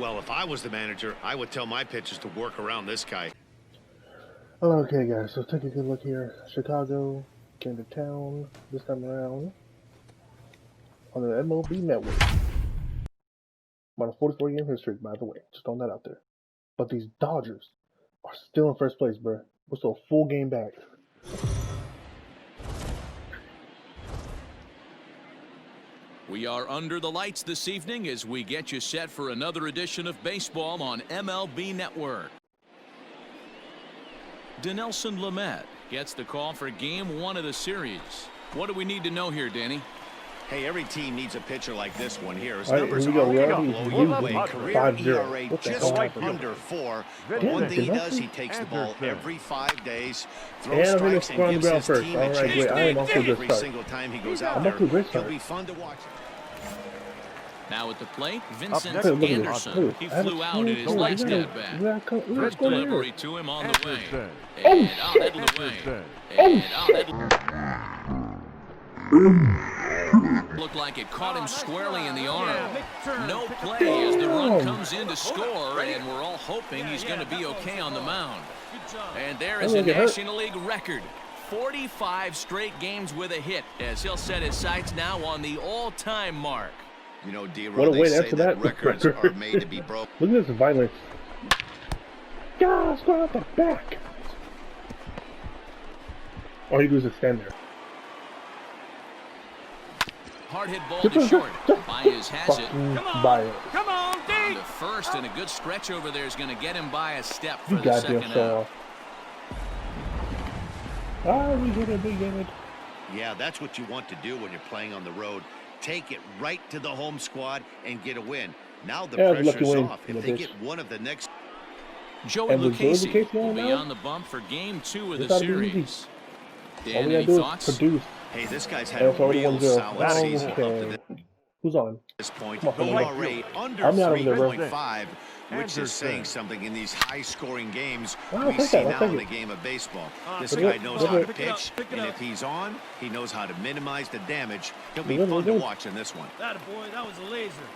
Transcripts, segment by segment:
Well, if I was the manager, I would tell my pitchers to work around this guy. Okay, guys, so take a good look here. Chicago came to town this time around on the MLB Network. I'm on a 44-game hit streak, by the way. Just throwing that out there. But these Dodgers are still in first place, bro. We're still a full game back. We are under the lights this evening as we get you set for another edition of baseball on MLB Network. Dinelson Lamet gets the call for Game 1 of the series. What do we need to know here, Danny? Hey, every team needs a pitcher like this one here. His All right, numbers here we go. are We going already to blow you away. 5-0. Career 5-0. ERA What the just hell like happened? under 4. But Damn, one thing he Dinelson? does, he takes the ball every 5 days, And throws I'm gonna strikes, score on and the gives ground his first. team All a right, chance great. to I am off to a win good every start. single time he goes out I'm off to a there. great He'll start. be fun to watch. Now at the plate, Vincent next, look at this. Anderson. He flew out in his last at bat. First delivery to him on the way. And out into the way. And out into Looked like it caught him squarely in the arm. No play as the run comes in to score, and we're all hoping he's going to be okay on the mound. And there is a National League record. 45 straight games with a hit as he'll set his sights now on the all-time mark. You know, D-Roll, What a they win say after that that. records are made to be broken. Look at this violence. God, score out the back. All you do is just stand there. Hard hit ball to short. Baez has it. Baez. Come on, D! The first, and a good stretch over there is going to get him by a step for You the second goddamn out. saw. Ah, we hit a big damage. Yeah, that's what you want to do when you're playing on the road. Take it right to the home squad and get a win. Now the pressure's off. If they get one of the next... Joey Lucchesi will be now? on the bump for Game 2 of This the ought to be series. All Dan, we any gotta do thoughts? is produce. Hey, this guy's had And a it's already real 1-0. solid season up to Okay. Who's on? this point. Come on, ERA under I'm not over there, bro. 3.5, which is saying something in these high-scoring games I'll we take see that, I'll now take in the it. game of baseball. This Pick guy it knows up, how to pick it pitch, and if he's on, he knows how to minimize the damage. He'll be Look, fun look, to look. watch in this one. That boy, that was a laser.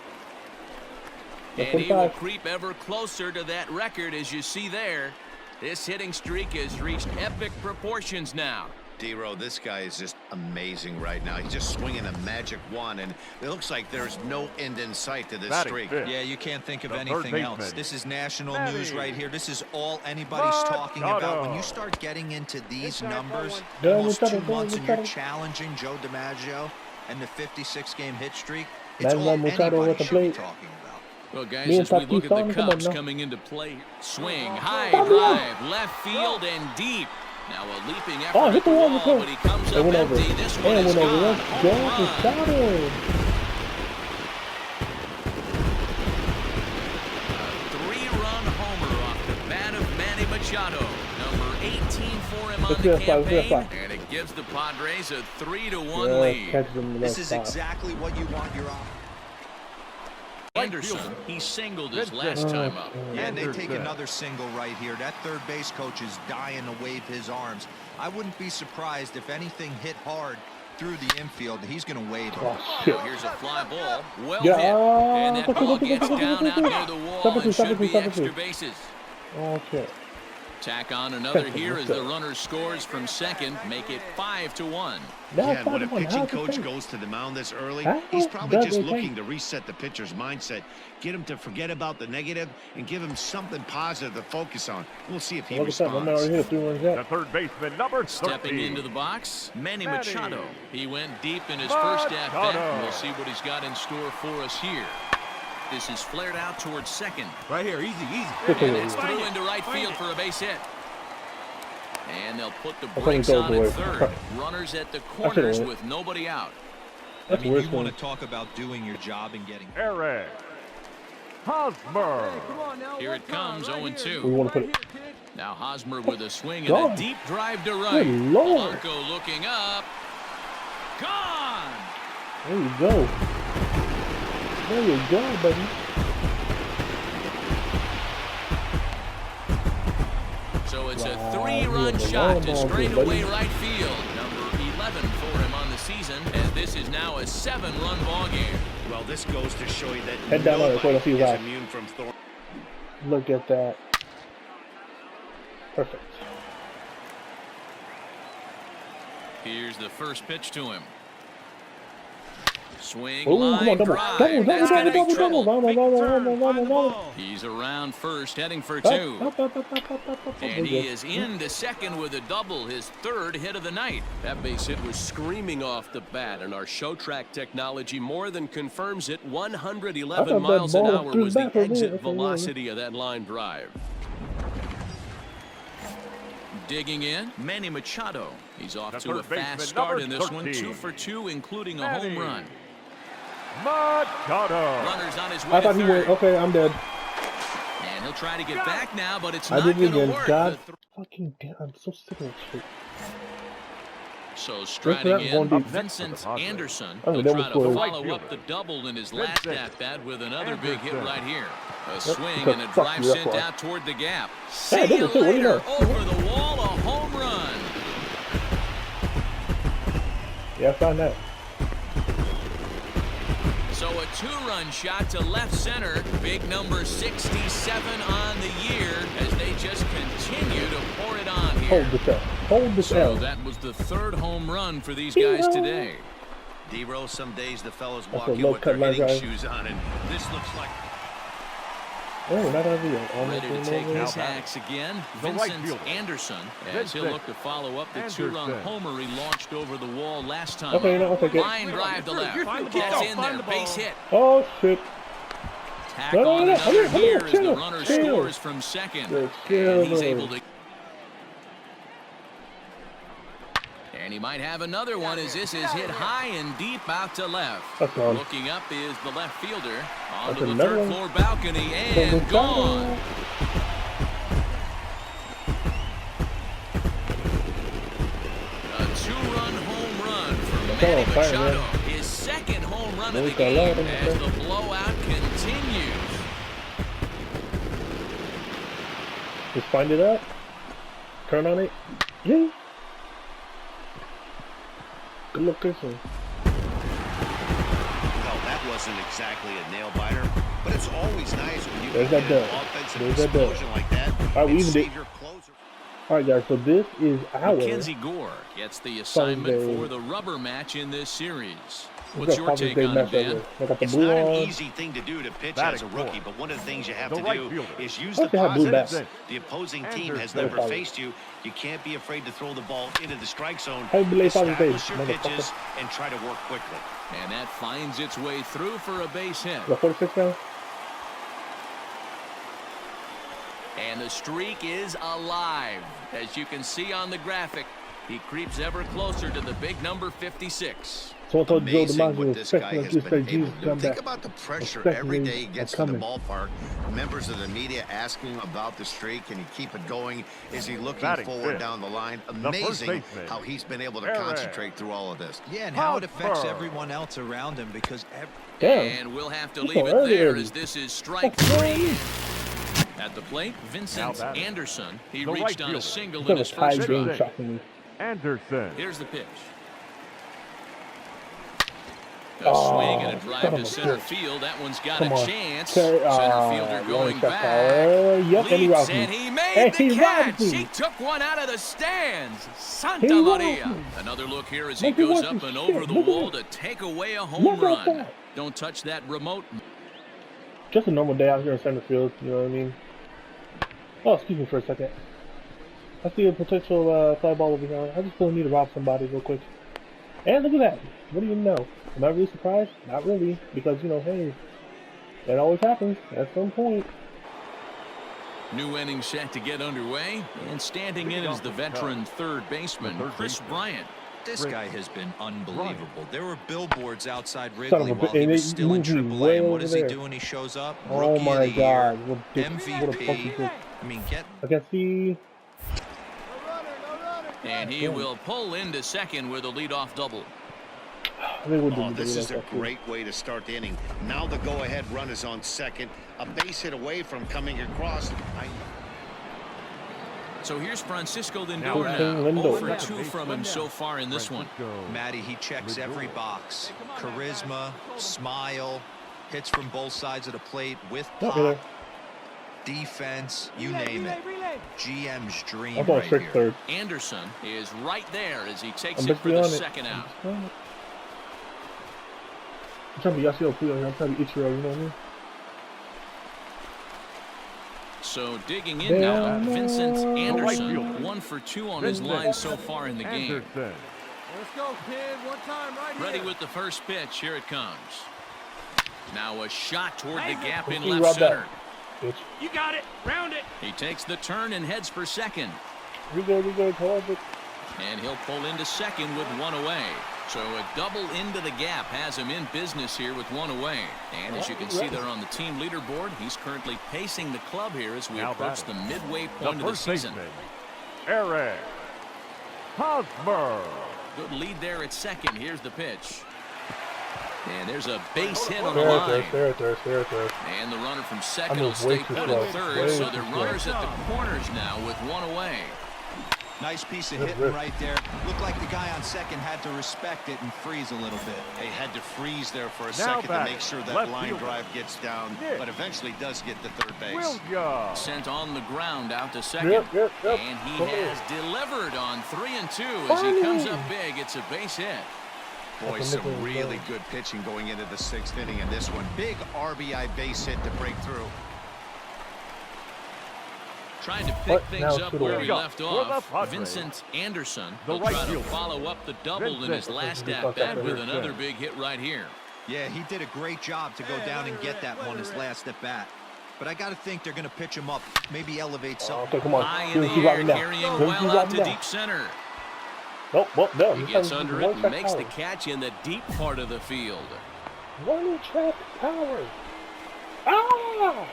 And he will creep ever closer to that record, as you see there. This hitting streak has reached epic proportions now. D-Row, this guy is just amazing right now. He's just swinging a magic wand, and it looks like there's no end in sight to this streak. Yeah, you can't think of anything else. This is national news right here. This is all anybody's talking about. When you start getting into these numbers, almost 2 months, and you're challenging Joe DiMaggio and the 56-game hit streak, it's all anybody should be talking about. Well, guys, as we look at the Cubs coming into play, swing, high drive, left field, and deep. Now a leaping effort at the wall, but he comes up empty. This one is gone. Home run. Three-run homer off the bat of Manny Machado. Number 18 for him on the campaign, and it gives the Padres a 3-1 lead. This is exactly what you want your offense. Anderson, he singled his last time up. Yeah, and they take another single right here. That third base coach is dying to wave his arms. I wouldn't be surprised if anything hit hard through the infield. He's going to wade. Here's a fly ball. Well hit. And that ball gets down out near the wall and should be extra bases. Okay. Tack on another here as the runner scores from second, make it 5-1. Yeah, and when a pitching coach goes to the mound this early, he's probably just looking to reset the pitcher's mindset, get him to forget about the negative, and give him something positive to focus on. We'll see if he responds. The third baseman, number 13. Stepping into the box, Manny Machado. He went deep in his first at-bat, and we'll see what he's got in store for us here. This is flared out towards second. Right here, easy. And it's through into right field for a base hit. And they'll put the brakes on at third. Runners at the corners with nobody out. I mean, you want to talk about doing your job and getting... Eric Hosmer. Here it comes, 0-2. We want to put it. Now Hosmer with a swing and a deep drive to right. Polanco looking up. Gone! There you go. There you go, buddy. So it's a 3-run shot to straightaway right field. Number 11 for him on the season, and this is now a 7-run ball game. Well, this goes to show you that Head down on it, nobody so I see is that. immune from Thorne. Look at that. Perfect. Here's the first pitch to him. Swing, Oh, come on, line, double. drive. Double. That's gonna be trouble. Double. He's around first, heading for Up, two. up. And he is into second with a double, his third hit of the night. That base hit was screaming off the bat, and our show track technology more than confirms it. 111 miles an hour was the exit velocity of that line drive. Digging in, Manny Machado. He's off The to a third fast baseman, start number in this one, 13. 2 for 2, including a Manny home run. Machado. Runners on his way I to thought he third. went. Okay, I'm dead. And he'll try to get back now, but it's I not didn't going to even. work. God fucking damn. I'm so sick of this shit. So striding that in, going deep? Vincent Anderson. Oh, He'll that try was to good. follow up the double in his last Vincent at-bat with another big hit Anderson. right here. A Yep, swing because and a fuck drive you, that's sent why. out toward the gap. Hey, See you Vincent, what do you later. know? Over the wall, a home run. Yeah, I found that. So a 2-run shot to left center. Big number 67 on the year as they just continue to pour it on here. Hold this L. Hold this So L. that was the 3rd home run for these guys today. D-Row, some days the fellas That's walk a in low with their cut line hitting drive. shoes on, and this looks like... Oh, not over yet. Almost Ready to in take there. his hacks again. The right Vincent fielder. Anderson, as he'll Vincent look to follow up the Anderson. 2-run homer he launched over the wall last time. Okay, no, I'll take it. Line drive to left. Gets in there, base hit. Oh shit. Tack No, on no, another come here here, as the chill, runner chill. scores from second. Just And he's chill. able to... And he might have another one as this is hit high and deep out to left. That's gone. Looking up is the left fielder onto That's the another 3rd one. floor balcony and gone. A 2-run home run for That's Manny all fire, Machado. man. His 2nd home run of the Look at that, game as okay. the blowout continues. Just find it up. Turn on it. Yeah. Good location. Well, that wasn't exactly a nail-biter, but it's always nice when you There's can that get an dub. offensive There's that dub. explosion like that All right, we and evened save it. your closer. Alright guys, so this is our Mackenzie Gore gets the assignment Sunday. for the rubber match in this series. Let's What's go your Father's take Day on it, match right Dan? here. I got the It's blue not on. an easy thing to do to pitch Batting as a rookie, fourth. but one of the things you have The to right do fielder. is use Let's the have blue positives. bats. The opposing team has Anderson. never Father. faced you. You can't be afraid to throw the ball into the strike zone. Happy belated Father's Day, Establish your motherfucker. pitches and try to work quickly. And that finds its way through for a base hit. The 46 now? And the streak is alive. As you can see on the graphic, he creeps ever closer to the big number 56. Someone told Joe Amazing DiMaggio what was this guy expecting has us to say been able Jesus to do. come Think back. about the pressure Expecting every me. day he I'm gets to the coming. ballpark. Members of the media asking him about the streak, and he keep it going. Is he looking Batting forward fifth. down the line? first Amazing baseman. how he's been able to Perez. concentrate through all of this. Yeah, and how it affects Hotspur. everyone else around him because Damn. And we'll have to He's leave so it there early. as this is strike Fuck, 3. man. At the plate, Vincent Now batting. Anderson. He The reached right on a fielder. single It's in a his tie first game drive. shockingly. Anderson. Here's the pitch. A Oh, swing and a son drive of to a center bitch. field. That one's got Come a on. chance. Terry, Center fielder going back. Yep, and he Leaps, robbed me. and he made And the he catch. robbed me. He took one out of the stands. Santa He robbed Maria. me. Another look here as he Look at goes what up you and shit. over the Look at wall that. to take away a home Look at run. that. Don't touch that remote. Just a normal day out here in center field, you know what I mean? Oh, excuse me for a second. I see a potential fly ball over here. I just really need to rob somebody real quick. And look at that. What do you know? Am I really surprised? Not really. Because, you know, hey, that always happens at some point. New inning set to get underway. And standing in is the veteran third baseman, Chris Bryant. this guy has been unbelievable. There were billboards outside Son Wrigley of a while bitch, he and was they still in moved me AAA. way And what over does he there. do when he shows up? Oh Rookie my of the God. year, What the fuck is MVP. this? I mean, get I can see. And he will pull into second with a leadoff double. I think we'll do Oh, the this is a that too. great way to start the inning. Now the go-ahead run is on second. A base hit away from coming across. So here's Francisco Lindor Now now. Lindor. 0 for 2 from him so far in this one. Matty, he checks every box. Charisma, smile, hits from both sides of the plate with Oh, pop. yeah. defense, you name it. GM's dream I'm going right straight here. third. Anderson is right there as he takes I'm it for the on it. second out. I'm trying to be Yasiel Puyo here. I'm trying to be Ichiro, you know what I mean? So digging in now, Vincent Anderson, 1 for 2 on his line so far in the game. Anderson. Let's go, kid. One time right Ready here. with the first pitch. Here it comes. Now a shot toward the gap in He left robbed that. center. Bitch. You got it. Round it. He takes the turn and heads for second. We go, hold it. And he'll pull into second with 1 away. So a double into the gap has him in business here with 1 away. And as you can see there on the team leaderboard, he's currently pacing the club here as we Now approach the batting. midway point of the season. Eric Hosmer. Good lead there at second. Here's the pitch. And there's a base hit on the line. There. And the runner from second I will moved stay way too put slow. at third. Way So too they're slow. runners at the corners now with 1 away. Nice piece of Good hitting rip. right there. Looked like the guy on second had to respect it and freeze a little bit. They had to freeze there for a Now second to batting, make sure that left line fielder. drive gets down, Nick. but eventually does get to third base. Williams. Sent on the ground out to second. Yep. And he Come has delivered on 3 and 2 as he comes up big. It's a base hit. Boy, some really good pitching going into the 6th inning in this one. Big RBI base hit to break through. Trying to pick What? things Now up to the where right. he left For the off. Padres, Vincent Anderson the will right try to fielder. follow up the double in his Vincent. last Just at bat like with that. another big hit right here. Yeah, he did a great job to go down and get that one his last at bat. But I got to think they're going to pitch him up, maybe elevate something. Okay, come on. High in the Keep air, rocking down. carrying Keep well out rocking to down. deep center. Nope, no. He This gets time under one it and track makes the power. catch in the deep part of the field. One track power. Ah!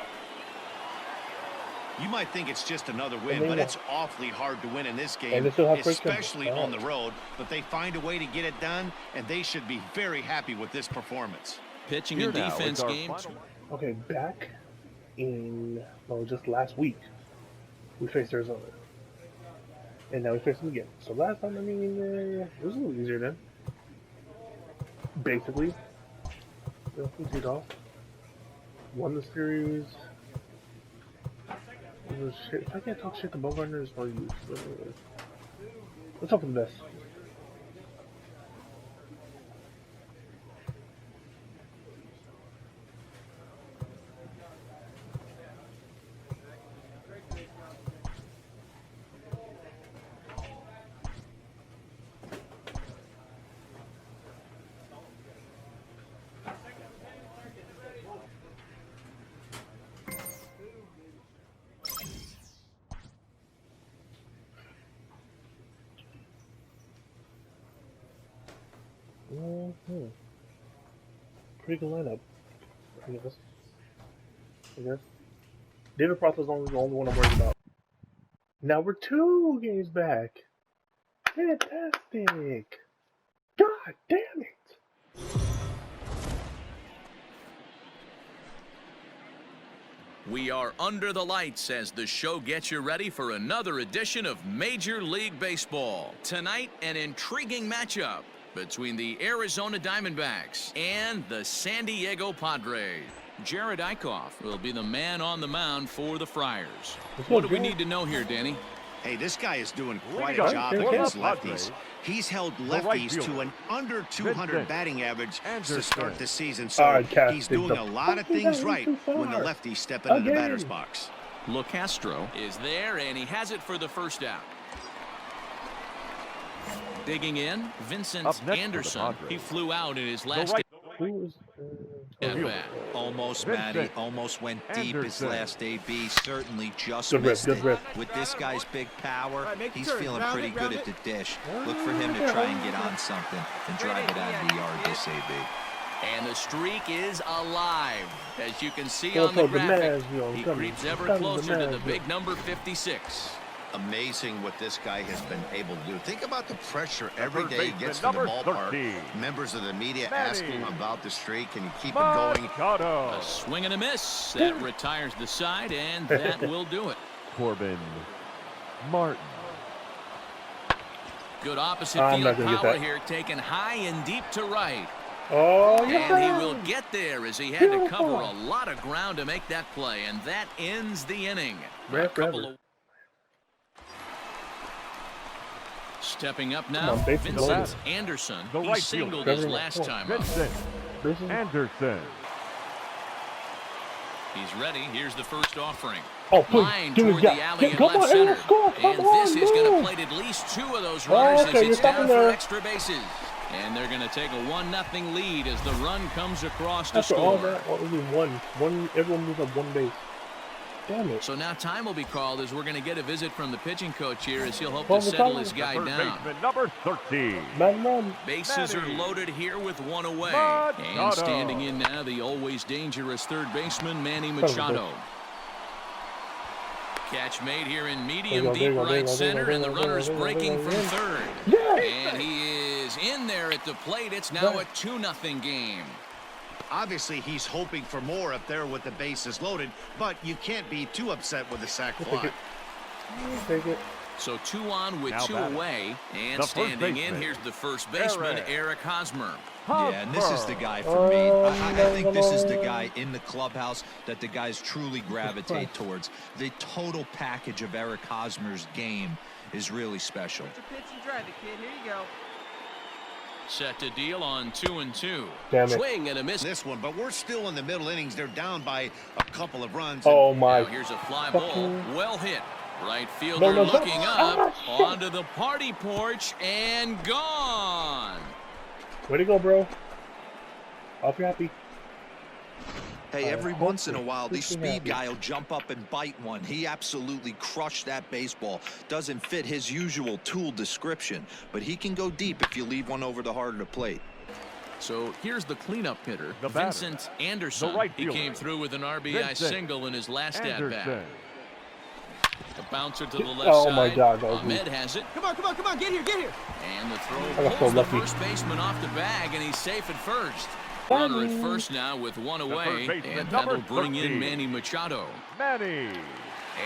You might think it's just another win, And they but won. it's awfully hard to win in this And game, they still have friction. especially on the road. But they find a way to get it done, and they should be very happy with this performance. Pitching Here and now is defense our games. final- Okay, back in, just last week, we faced Arizona. And now we face them again. So last time, it was a little easier then. Basically. We did off. Won the series. Shit. If I can't talk shit to Bumgarner, it's no use. Let's hope for the best. Pretty good lineup. I guess. David Frost is only the only one I'm worried about. Now we're 2 games back. Fantastic. God damn it. We are under the lights as the show gets you ready for another edition of Major League Baseball. Tonight, an intriguing matchup between the Arizona Diamondbacks and the San Diego Padres. Jared Eichhoff will be the man on the mound for the Friars. What do we need to know here, Danny? Hey, this guy is doing quite go. a job Here against comes lefties. Padres. He's held right lefties to fielder. an under 200 Vincent batting average to Anderson. start the season. So Alright, Cass, he's they doing a lot of fucking things got right too when the far. lefties step into the Again. batter's box. LeCastro is there, and he has it for the first out. Digging in, Vincent Up next for the Anderson. Padres. He flew out in his The last right Who is. at bat. Almost, Vincent Matty. Almost went deep his Anderson. last AB. Certainly just Good rip, missed good it. rip. With this guy's big power, Right, make the he's turn. feeling Round pretty it, good round at it. the dish. Look for him to try and get on something and drive it out of the yard this AB. And the streak is alive. As you can see Go on the toward the graphic, Mazzio. he Come- creeps ever come to closer to the Mazzio. big number 56. Amazing what this guy has been able to do. Think about the pressure every third day he baseman, gets to the number ballpark. 13. Members of the media Manny. asking him about the streak. Can you keep it going? Machado. A swing and a miss. That retires the side, and that will do it. Corbin Martin. Good opposite I'm not field gonna get power that. here, taken high and deep to right. Oh, yeah. And he will get there as he had to cover a lot of ground to make that play, and that ends the inning. Stepping up now, Vincent Anderson. He singled his last time up. Anderson. He's ready. Here's the first offering. Oh, please. Line toward the alley in left center. And this is going to plate at least 2 of those runners as it's down for extra bases. And they're going to take a 1-0 lead as the run comes across to After score. all that, only one. Everyone moves up 1 base. Damn it. So now time will be called as we're going to get a visit from the pitching coach here as he'll hope to settle his guy down. Number 13. Bases are loaded here with 1 away. And standing in now, the always dangerous third baseman, Manny Machado. Catch made here in medium deep right center, and the runner's breaking from third. And he is in there at the plate. It's now a 2-0 game. Obviously, he's hoping for more up there with the bases loaded, but you can't be too upset with the sack fly. Take it. So 2 on with 2 away, and standing in, here's the first baseman, Eric Hosmer. Yeah, and this is the guy for me. I think this is the guy in the clubhouse that the guys truly gravitate towards. The total package of Eric Hosmer's game is really special. Pitch and drive it, kid. Here you go. Set to deal on 2-2. Damn it. Swing and a miss. This one, but we're still in the middle innings. They're down by a couple of runs. Oh, my. Now here's a fly ball. Well hit. Right fielder looking up onto the party porch and gone. Way to go, bro. I'll be happy. Hey, every once in a while, the speed guy will jump up and bite one. He absolutely crushed that baseball. Doesn't fit his usual tool description, but he can go deep if you leave one over the heart of the plate. So here's the cleanup hitter, The Vincent Anderson. He came through with an RBI single in his last at-bat. The bouncer to the left side. Oh, my God. Ahmed has it. Come on, get here. And the throw I got so pulls the lucky. first baseman off the bag, and he's safe at first. Runner at first now with 1 away, and that'll bring in Manny Machado. Manny.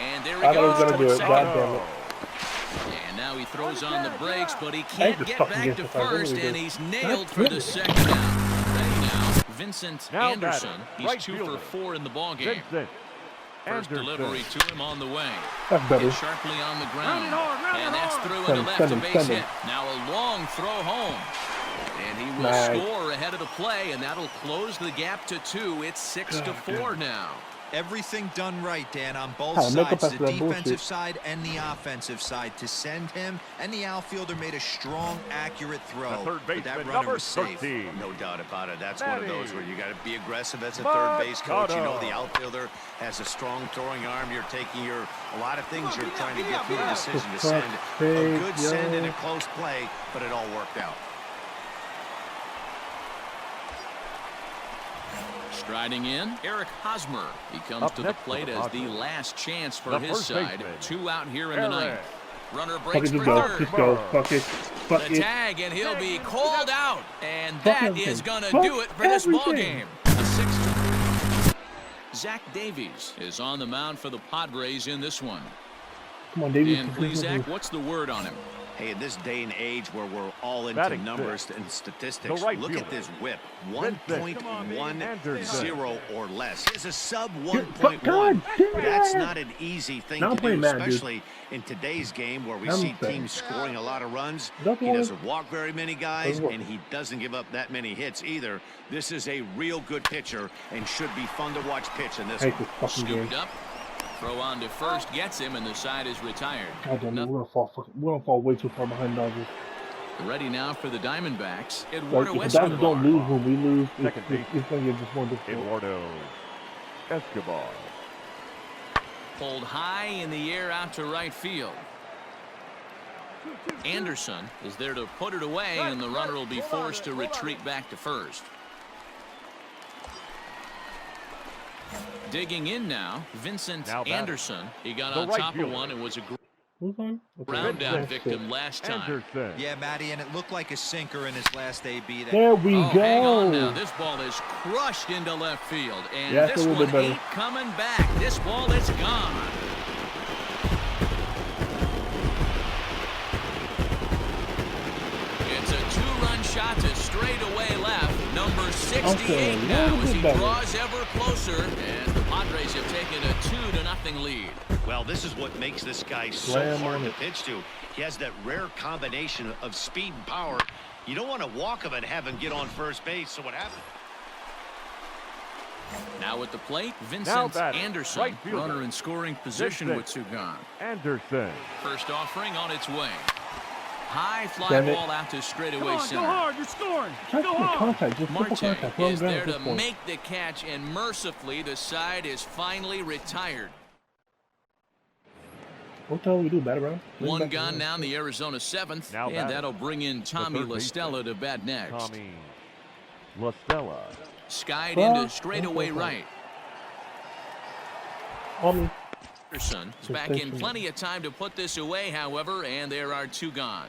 And there I he thought he was goes going to do towards it. second. God damn it. And now he throws on the brakes, but he can't just get fucking back get to this. I really first, do. and he's nailed for the second out. Ready now, Vincent Now Anderson. batting, He's right 2 fielder. for 4 in the ballgame. Vincent First Anderson. delivery to him on the way. That's better. Hit sharply on the ground. And that's through Send into him, left, send a him, base send hit. him. Now a long throw home. And he will Nice. score ahead of the play, and that'll close the gap to 2. It's 6-4 now. Everything done right, Dan, on both Make up sides, after the that defensive bullshit. side and the offensive side. To send him, and the outfielder made a strong, accurate throw. The third But that baseman, runner number was safe. 13. No doubt about it. That's one of those where you got to be aggressive as a third Machado. base coach. You know the outfielder has a strong throwing arm. You're taking a lot of things you're trying to get through the decision to send. A good send and a close play, but it all worked out. Striding in, Eric Hosmer. He comes Up to the next plate for as Hosmer. the last chance for The his first side. baseman, 2 out here in the Eric. ninth. Runner Fuck breaks it, for just go. third. Just go. Fuck it. Fuck The it. tag, and he'll be called out. And Fuck that everything. is going to Fuck do it for this ball everything. game. A 6-2. Zach Davies is on the mound for the Padres in this one. Come on, Davies. And please, Zach, what's the word on him? Hey, in this day and age where we're all into Batting numbers and statistics, The right look fielder. at this whip. Vincent 1.10 or less. It's a sub God 1.1. damn That's it. not an easy thing Now to I'm do, playing mad, dude. especially in today's game where we I'm see playing. teams scoring a lot of runs. That's He all. doesn't walk very many guys, Doesn't work. and he doesn't give up that many hits either. This is a real good pitcher and should be fun to watch pitch in this I hate one. this fucking game. Scooped up. Throw on to first gets him, and the side is retired. God damn it. We're gonna fall way too far behind Dodgers. Ready now for the Diamondbacks. Like, Eduardo if the Dodgers don't lose Escobar. when we lose, Second it's gonna get just more difficult. Eduardo Escobar. Pulled high in the air out to right field. Anderson is there to put it away, and the runner will be forced to retreat back to first. Digging in now, Vincent Now batting. Anderson. He got The on right top of fielder. one and was a Who's on? Okay. ground out That's victim it. last time. Anderson. Yeah, Matty, and it looked like a sinker in his last AB. There we Oh, hang on now. go. This ball is crushed into left field, and Yeah, that's this a little one bit better. ain't coming back. This ball is gone. It's a 2-run shot to straightaway left. Number 68 Okay, now as he better. draws ever closer. And the Padres have taken a 2-0 lead. Well, this is what makes this guy so Slam hard on to it. pitch to. He has that rare combination of speed and power. You don't want to walk him and have him get on first base. So what happened? Now at the plate, Vincent batting, Anderson, right fielder. runner in scoring position with two gone. Anderson. First offering on its way. High fly Damn it. ball out to straightaway Go center. hard, you're scoring. Try to get contact, just triple Marte contact. Run is down there at this to point. make the catch, and mercifully the side is finally retired. What the hell we do, bat around? Bring One back gone around. now in the Arizona 7th, Now and batting. that'll bring in Tommy third baseman. LaStella to bat next. Tommy LaStella. Skied Well, into straightaway right. On me. Anderson is back in plenty of time to put this away, however, and there are two gone.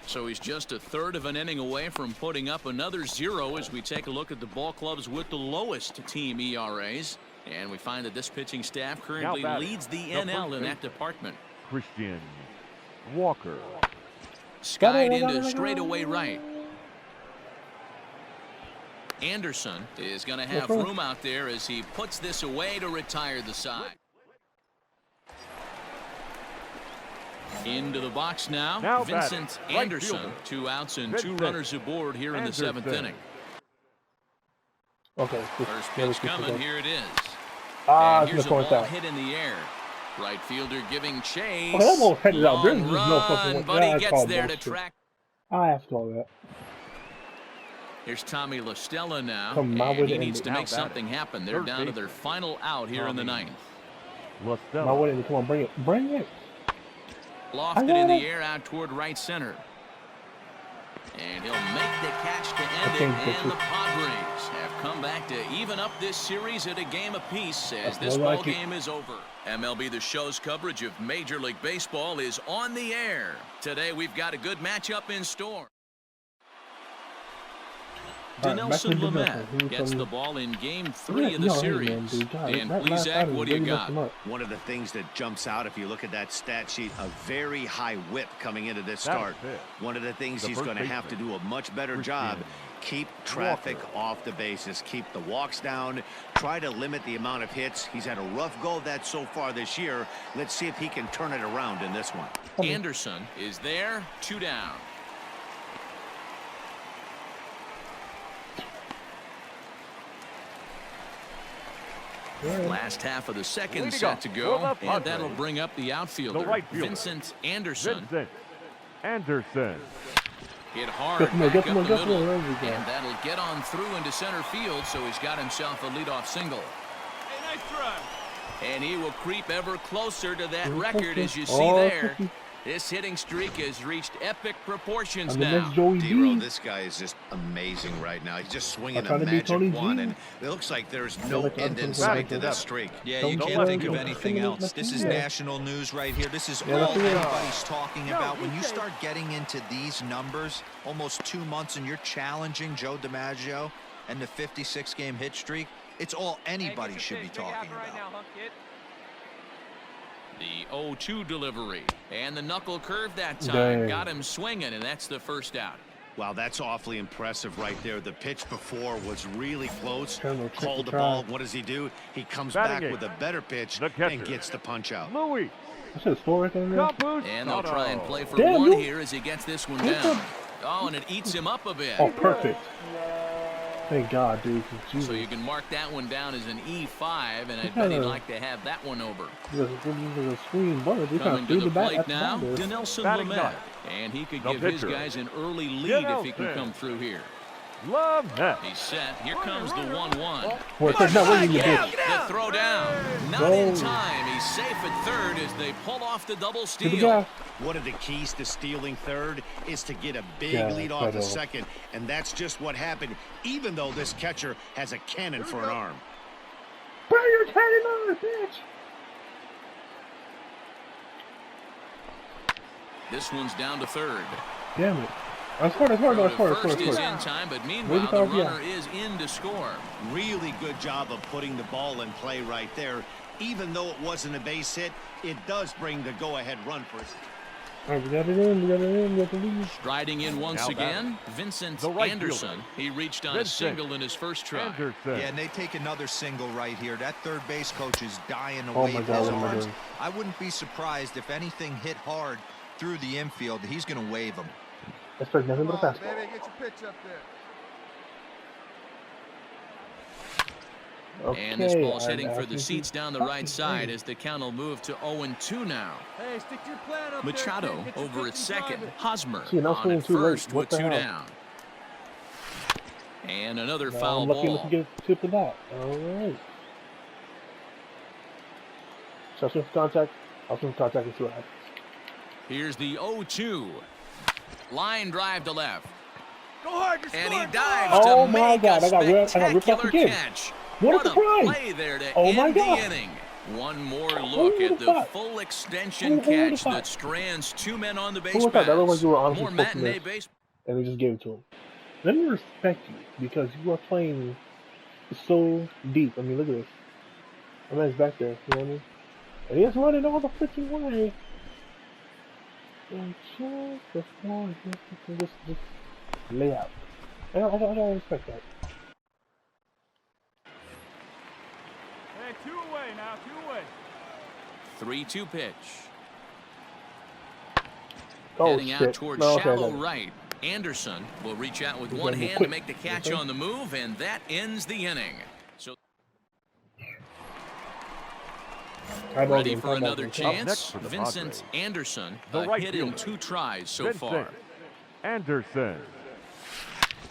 So he's just a third of an inning away from putting up another 0 as we take a look at the ball clubs with the lowest team ERAs. And we find that this pitching staff currently batting, leads the the NL first in that department. Christian Walker. Skied into straightaway right. Anderson is going to have room out there as he puts this away to retire the side. Into the box now, Now Vincent batting, right Anderson. fielder. 2 outs and Vincent 2 runners aboard here in the 7th Anderson. inning. Okay. First pitch coming, here it is. Ah, And it's here's gonna a point ball out. hit in the air. Right fielder giving chase. Okay, that ball's headed out. There's Long just no fucking run, way. but he That's gets called there to bullshit. track. I have to call that. Here's Tommy LaStella now, Come on and with he it needs and to now make batting. something happen. They're Third down to base. their final out here in the Tommy 9th. My LaStella. way, come on, bring it. Bring it. Lofted got in the it. air out toward right center. And he'll make the catch to end it, changed it and too. the Padres have come back to even up this series at a game apiece as I this like ball it. game is over. MLB The Show's coverage of Major League Baseball is on the air. Today we've got a good matchup in store. All right, back to Dinelson Dinelson. Lamet He gets from- the ball in Game 3 of the no, hey, series. man, dude, God, And that last Plesac, time what do you really messed got? him up. One of the things that jumps out, if you look at that stat sheet, a very high whip coming into this start. That's it. One of the things The he's first going to have to baseman, do a much better Christian job. Keep traffic Walker. off the bases. Keep the walks down. Try to limit the amount of hits. He's had a rough go of that so far this year. Let's see if he can turn it around in this one. Anderson is there, 2 down. Last half of the second Way to set go. to go, For the and that'll Padres. bring up the outfielder, The right fielder. Vincent Anderson. Vincent Anderson. Hit hard Get some more, back get some up more, the get some middle, more. There we go. and that'll get on through into center field, so he's got himself a leadoff single. Hey, nice try. And he will creep ever closer to that record, as you see Oh, there. cookie. This hitting streak has reached epic proportions I'm the now. next Joey D-Row, B. this guy is just amazing right now. He's just swinging I'm a trying to be magic Tony wand, G. and it looks like there's no like end in I'm sight to trying this to- streak. Yeah, Don't you let can't it think of go. anything else. This is Yeah. national news right here. This is Yeah, all that's it. anybody's talking No, about. When you okay. start getting into these numbers, almost 2 months, and you're challenging Joe DiMaggio and the 56-game hit streak, it's all anybody should be talking about. The 0-2 delivery, and the knuckle curve that time. Dang. Got him swinging, and that's the first out. Wow, that's awfully impressive right there. The pitch before was really close. Colonel, check Called the the ball. try. What does he do? He comes Batting back eight. with a better pitch The catcher. and gets the punch out. Louis. I should have scored right there. and there. Campus. And they'll try and play for Damn, one you- here as he gets this one What down. the- Oh, and it eats him up a bit. Oh, perfect. Thank God, dude. 'cause Jesus. So you can mark that one down as an E5, and I What bet he'd kind of- like to have that one over. This is a screen butter. They Coming can't to do the the back. plate That's now, bad, dude. Dinelson Batting Lamet. ninth. And he could The give his pitcher. guys an early lead if he can Dinelson. come through here. Lamet. He's set. Here comes the 1-1. Well, it's not winning, you bitch. The throw down. Not Go. in time. He's safe at third as they pull off the double To the steal. guy. One of the keys to stealing third is to get a big Yeah, lead off the but, second, and that's just what happened, even though this catcher has a cannon for an arm. Bring your cannon on, bitch. This one's down to third. Damn it. I scored, I scored, I scored, I scored, First I is scored. in time, but meanwhile the 85, yeah. runner is in to score. Really good job of putting the ball in play right there. Even though it wasn't a base hit, it does bring the go-ahead run for us. Alright, we got it in, we got the lead. Striding in once again, Vincent Anderson. He reached on a single in his first try. Yeah, and they take another single right here. That third base coach is dying to Oh my wave God, his what am I arms. doing? I wouldn't be surprised if anything hit hard through the infield. He's going to wave them. Expect nothing but a fastball. Baby, get your pitch up there. Okay, And this ball's heading for the seats down the right side as the count will move to 0-2 now. Hey, stick your plan up Machado there, kid. Get your over pitch at and second. drive it. Hosmer See, now on swinging at too late. first What with the 2 hell? down. And another Now foul I'm lucky ball. enough to get a tip of that. Alright. So I'll swing for contact. I'll swing for contact and see what happens. Here's the 0-2. Line drive to left. Go hard, you're And he scoring. dives Oh to my make God, a I got ripped off spectacular again. catch. What a surprise! play there to Oh my end God. the inning. One more look would've at the thought? full extension Who would've catch thought? that strands 2 men on the base Who would've thought that looked like paths. you were honestly More supposed to matinee miss? base. And they just gave it to him. Let me respect you because you are playing so deep. I mean, look at this. My man's back there. You know what I mean? And he's running all the freaking way. And just before just lay out. I don't respect that. Hey, 2 away now, 2 away. 3-2 pitch. Oh Heading out shit! towards No, okay, shallow no. right. Anderson will reach out with He's one gonna be hand quick. to make the catch Okay. on the move, and that ends the inning. So Eyeball ready game, for eyeball another game. Up next chance. for the Vincent Padres. Anderson, The a right hit in fielder. 2 tries so Vincent far. Anderson.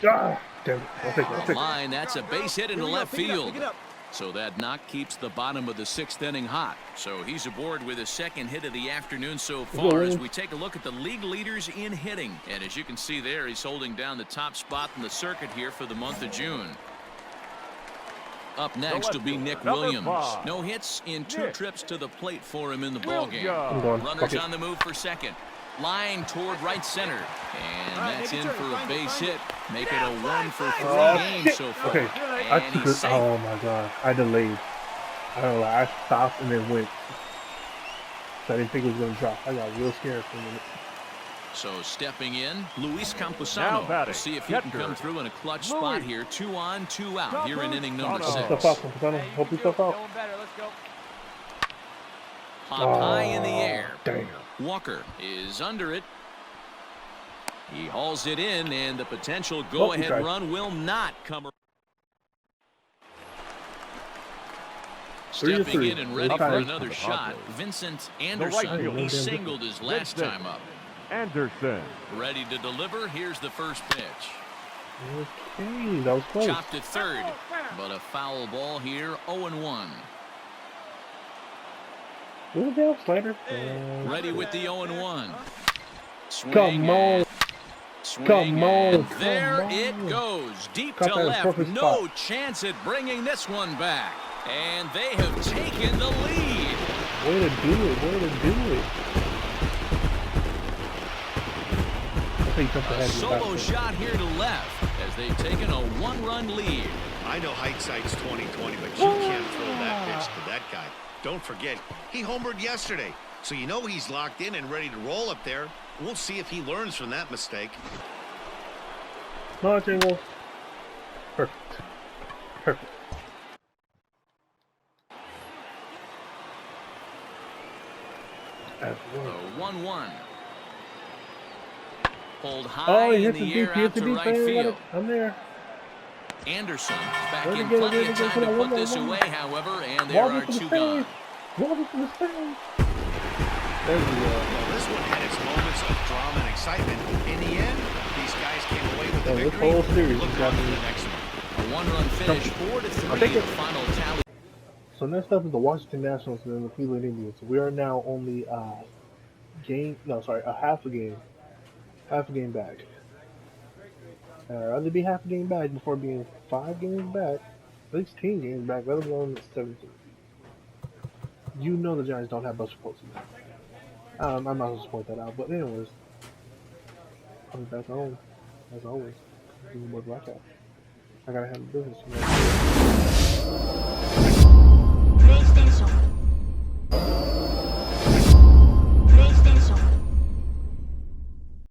Ah, damn it! I'll take it. I'll take it. Line, that's a base hit into left Pick it up, field. pick it up. So that knock keeps the bottom of the 6th inning hot. So he's aboard with his 2nd hit of the afternoon so far as we take a look at the league leaders in hitting. And as you can see there, he's holding down the top spot in the circuit here for the month of June. Up next will be Nick Number Williams. 5. No hits in 2 Nick. trips to the plate for him in the ballgame. I'm going. Runners Fuck it. on the move for second. Line toward right center. And right, that's make a in turn. for a Find it, base find hit. it. Make it a 1 for 3 Oh, games shit. so far. Okay, I And took he's it. safe. Oh my god, I delayed. I don't know, I stopped and then went. So I didn't think it was gonna drop. I got real scared for a minute. So stepping in, Luis Now Camposano. batting, We'll see if he can catcher, come through in a clutch Luis spot here. 2 on, 2 out here in inning number Camposano. 6. Help yourself out, Campuzano. Hey, you Help can do yourself it. out. Going better. Let's go. Hop high in the air. Damn. Walker is under it. He hauls it in, and the potential go-ahead tried. run will not come. 3-3. Stepping in and ready Up for next another for the shot, Padres. Vincent right Anderson. fielder. He singled his last Vincent. time up. Anderson. Ready to deliver. Here's the first pitch. Okay, that was close. Chopped at third, but a foul ball here. 0-1. Where's the down slider? Ready with the 0-1. Swing Come on. and swing Come on. and Come there on. it goes. Deep Caught to that in left. perfect No spot. chance at bringing this one back. And they have taken the lead. Way to do it, way to do it. I think something A had to be solo back shot here to left as they've taken a 1-run lead. I know hindsight's 20/20, but you can't throw that pitch to that guy. Don't forget, he homered yesterday, so you know he's locked in and ready to roll up there. We'll see if he learns from that mistake. No, Jingles. Perfect. Perfect. That's The one. 1-1. Pulled Oh, high he in hit the the deep, air he hit out the to deep, right man. I got field. it. I'm there. Anderson back Let in me get it, plenty let of me get time it. to One put more, this one more. away, however, and there Walk are it to 2 the gone. stage. Walk it to the stage. There we go. Well, this one had its moments of drama and excitement. In the end, these guys came away with the Oh, this victory. whole series Look has on got to me. the next one. A 1-run finish, 4-3, I'll take the it. final tally. So next up is the Washington Nationals and then the Cleveland Indians. We are now only a half a game back. I'd rather be half a game back before being 5 games back, 16 games back, let alone 17. You know the Giants don't have Buster Posey. I'm not going to point that out, but anyways, I'll be back home, as always. More broadcast. I gotta handle business. You know?